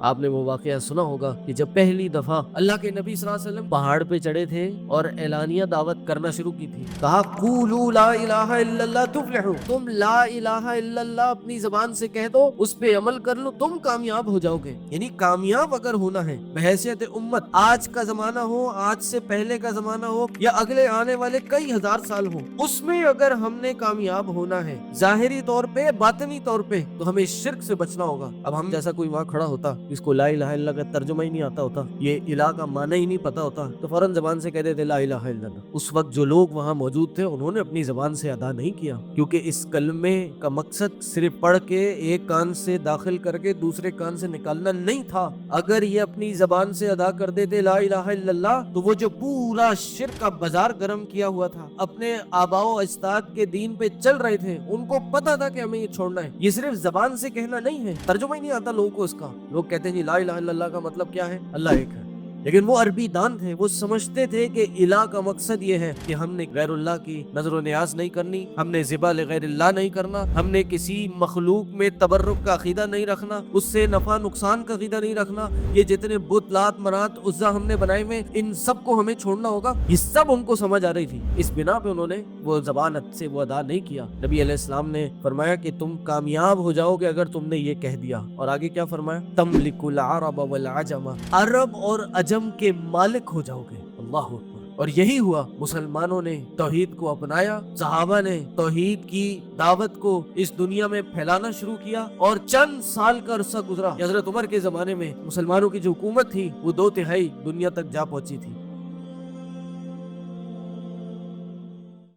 آپ نے وہ واقعہ سنا ہوگا کہ جب پہلی دفعہ اللہ کے نبی صلی اللہ علیہ وسلم پہاڑ پہ چڑھے تھے اور اعلانیہ دعوت کرنا شروع کی تھی، کہا قولوا لا الہ الا اللہ تفلحوا، تم لا الہ الا اللہ اپنی زبان سے کہہ دو، اس پہ عمل کر لو، تم کامیاب ہو جاؤ گے۔ یعنی کامیاب اگر ہونا ہے بحیثیت امت، آج کا زمانہ ہو، آج سے پہلے کا زمانہ ہو، یا اگلے آنے والے کئی ہزار سال ہو، اس میں اگر ہم نے کامیاب ہونا ہے ظاہری طور پہ، باطنی طور پہ، تو ہمیں شرک سے بچنا ہوگا۔ اب ہم جیسا کوئی وہاں کھڑا ہوتا جس کو لا الہ الا اللہ کا ترجمہ ہی نہیں آتا ہوتا، یہ الہ کا معنی ہی نہیں پتا ہوتا، تو فوراً زبان سے کہہ دیتے لا الہ الا اللہ۔ اس وقت جو لوگ وہاں موجود تھے انہوں نے اپنی زبان سے ادا نہیں کیا، کیونکہ اس کلمے کا مقصد صرف پڑھ کے ایک کان سے داخل کر کے دوسرے کان سے نکالنا نہیں تھا۔ اگر یہ اپنی زبان سے ادا کر دیتے لا الہ الا اللہ، تو وہ جو پورا شرک کا بازار گرم کیا ہوا تھا، اپنے آباء و اجداد کے دین پہ چل رہے تھے، ان کو پتا تھا کہ ہمیں یہ چھوڑنا ہے۔ یہ صرف زبان سے کہنا نہیں ہے، ترجمہ ہی نہیں آتا لوگوں کو اس کا۔ لوگ کہتے ہیں جی لا الہ الا اللہ کا مطلب کیا ہے؟ اللہ ایک ہے، لیکن وہ عربی دان تھے، وہ سمجھتے تھے کہ الہ کا مقصد یہ ہے کہ ہم نے غیر اللہ کی نظر و نیاز نہیں کرنی، ہم نے ذبح لغیر اللہ نہیں کرنا، ہم نے کسی مخلوق میں تبرک کا عقیدہ نہیں رکھنا، اس سے نفع نقصان کا عقیدہ نہیں رکھنا، یہ جتنے بت لات منات عزا ہم نے بنائے ہوئے ان سب کو ہمیں چھوڑنا ہوگا۔ یہ سب ان کو سمجھ آ رہی تھی، اس بنا پہ انہوں نے وہ زبان سے وہ ادا نہیں کیا۔ نبی علیہ السلام نے فرمایا کہ تم کامیاب ہو جاؤ گے اگر تم نے یہ کہہ دیا، اور آگے کیا فرمایا؟ تملک العرب والعجم، عرب اور عجم کے مالک ہو جاؤ گے۔ اللہ اکبر۔ اور یہی ہوا، مسلمانوں نے توحید کو اپنایا، صحابہ نے توحید کی دعوت کو اس دنیا میں پھیلانا شروع کیا، اور چند سال کا عرصہ گزرا، حضرت عمر کے زمانے میں مسلمانوں کی جو حکومت تھی وہ 2/3 دنیا تک جا پہنچی تھی۔